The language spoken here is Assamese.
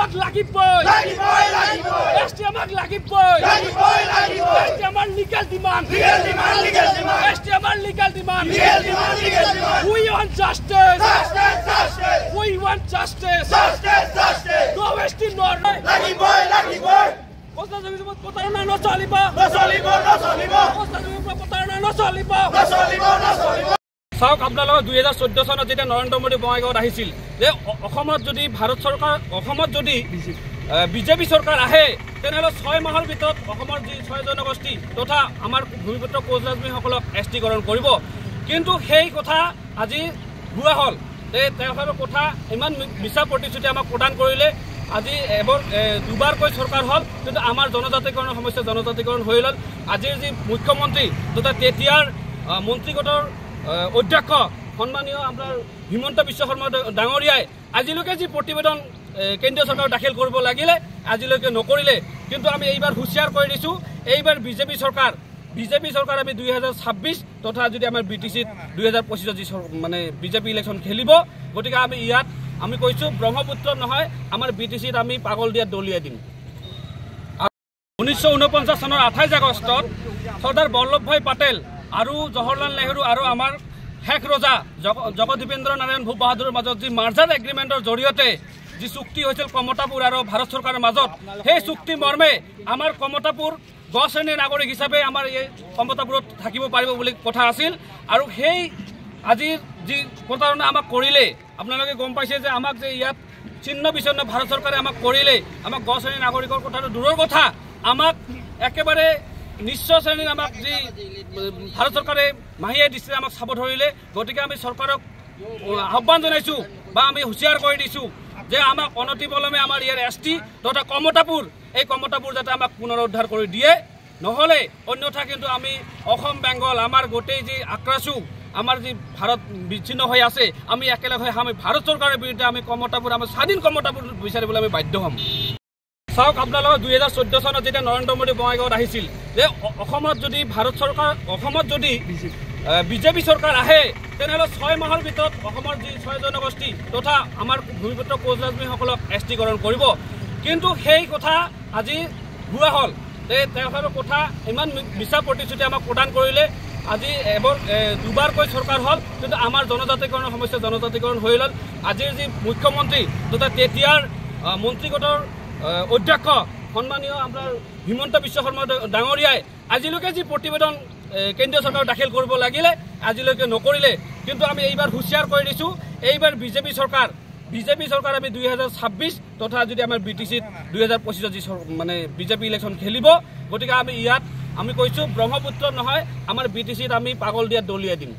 আমাক লাগিবই এসটি আমাক লাগিবই এসটি আমার লিগ্যাল ডিমান্ড এসটি আমার legal demand we want justice we want justice no ST not লাগিবই প্রতারণা নচলিব চাওক আপোনাৰ লগত 2014 চনত যেতিয়া নৰেন্দ্ৰ মোদী বঙাইগাঁৱত আহিছিল যে অসমত যদি ভাৰত চৰকাৰ অসমত যদি বিজেপি চৰকাৰ আহে তেনেহ'লে 6 মাহৰ ভিতৰত অসমৰ যি 6 জনগোষ্ঠী তথা আমাৰ ভূমিপুত্ৰ কোচ ৰাজবংশীসকলক এছটিকৰণ কৰিব কিন্তু সেই কথা আজি ভুৱা হ'ল তেওঁলোকৰ কথা ইমান মিছা প্ৰতিশ্ৰুতি আমাক প্ৰদান কৰিলে আজি এবাৰ দুবাৰকৈ চৰকাৰ হ'ল কিন্তু আমাৰ জনজাতিকৰণৰ সমস্যা জনজাতিকৰণ হৈ গ'ল আজিৰ যি মুখ্যমন্ত্ৰী তথা তেতিয়াৰ মন্ত্ৰীগোটৰ অধ্যক্ষ সন্মানীয় আপোনাৰ হিমন্ত বিশ্ব শৰ্মা ডাঙৰীয়াই আজিলৈকে যি প্ৰতিবেদন কেন্দ্ৰীয় চৰকাৰ দাখিল কৰিব লাগিলে আজিলৈকে নকৰিলে কিন্তু আমি এইবাৰ হুঁচিয়াৰ কৰি দিছোঁ এইবাৰ বিজেপি চৰকাৰ আমি 2026 তথা যদি আমাৰ বিটিচিত 2025 যি মানে বিজেপি ইলেকশ্যন খেলিব গতিকে আমি ইয়াত আমি কৈছোঁ ব্ৰহ্মপুত্ৰ নহয় আমাৰ বিটিচিত আমি পাগল দিয়া দলিয়াই দিম 1949 চনৰ 28 আগষ্টত চৰ্দাৰ বল্লভভাই পেটেল আৰু জৱাহৰলাল নেহৰু আৰু আমাৰ শেখ ৰজা জগদীপেন্দ্ৰ নাৰায়ণ ভূপ বাহাদুৰৰ মাজত যি মাৰ্জাৰ এগ্ৰিমেণ্টৰ জৰিয়তে যি চুক্তি হৈছিল কমতাপুৰ আৰু ভাৰত চৰকাৰৰ মাজত সেই চুক্তি মৰ্মে আমাৰ কমতাপুৰ গছ শ্ৰেণীৰ নাগৰিক হিচাপে আমাৰ এই কমতাপুৰত থাকিব পাৰিব বুলি কথা আছিল আৰু সেই আজিৰ যি প্ৰতাৰণা আমাক কৰিলে আপোনালোকে গম পাইছে যে আমাক যে ইয়াত চিহ্ন বিচ্ছিন্ন ভাৰত চৰকাৰে আমাক কৰিলে আমাক গছ শ্ৰেণীৰ নাগৰিকৰ কথাটো দূৰৰ কথা আমাক একেবাৰে নিশ্চ শ্ৰেণীৰ আমাক যি ভাৰত চৰকাৰে মাহিয়া দৃষ্টিৰে আমাক চাব ধৰিলে গতিকে আমি চৰকাৰক আহ্বান জনাইছোঁ বা আমি হুঁচিয়াৰ কৰি দিছোঁ যে আমাক অনতিপলমে আমাৰ ইয়াৰ এছটি তথা কমতাপুৰ এই কমতাপুৰ যাতে আমাক পুনৰুদ্ধাৰ কৰি দিয়ে নহ'লে অন্যথা কিন্তু আমি অসম বেংগল আমাৰ গোটেই যি আক্ৰাছো আমাৰ যি ভাৰত বিচ্ছিন্ন হৈ আছে আমি একেলগে আমি ভাৰত চৰকাৰৰ বিৰুদ্ধে আমি কমতাপুৰ আমাৰ স্বাধীন কমতাপুৰ বিচাৰিবলৈ আমি বাধ্য হ'ম চাওক আপোনাৰ লগত 2014 চনত যেতিয়া নৰেন্দ্ৰ মোদী বঙাইগাঁৱত আহিছিল যে অসমত যদি ভাৰত চৰকাৰ অসমত যদি বিজেপি চৰকাৰ আহে তেনেহ'লে 6 মাহৰ ভিতৰত অসমৰ যি 6 জনগোষ্ঠী তথা আমাৰ ভূমিপুত্ৰ কোচ ৰাজবংশীসকলক এছটিকৰণ কৰিব কিন্তু সেই কথা আজি ভুৱা হ'ল তেওঁলোকৰ কথা ইমান মিছা প্ৰতিশ্ৰুতি আমাক প্ৰদান কৰিলে আজি এবাৰ দুবাৰকৈ চৰকাৰ হ'ল কিন্তু আমাৰ জনজাতিকৰণৰ সমস্যা জনজাতিকৰণ হৈ গ'ল আজিৰ যি মুখ্যমন্ত্ৰী তথা তেতিয়াৰ মন্ত্ৰীগোটৰ অধ্যক্ষ সন্মানীয় আপোনাৰ হিমন্ত বিশ্ব শৰ্মা ডাঙৰীয়াই আজিলৈকে যি প্ৰতিবেদন কেন্দ্ৰীয় চৰকাৰ দাখিল কৰিব লাগিলে আজিলৈকে নকৰিলে কিন্তু আমি এইবাৰ হুঁচিয়াৰ কৰি দিছোঁ এইবাৰ বিজেপি চৰকাৰ আমি 2026 তথা যদি আমাৰ বিটিচিত 2025 যি মানে বিজেপি ইলেকশ্যন খেলিব গতিকে আমি ইয়াত আমি কৈছোঁ ব্ৰহ্মপুত্ৰ নহয় আমাৰ বিটিচিত আমি পাগল দিয়া দলিয়াই দিম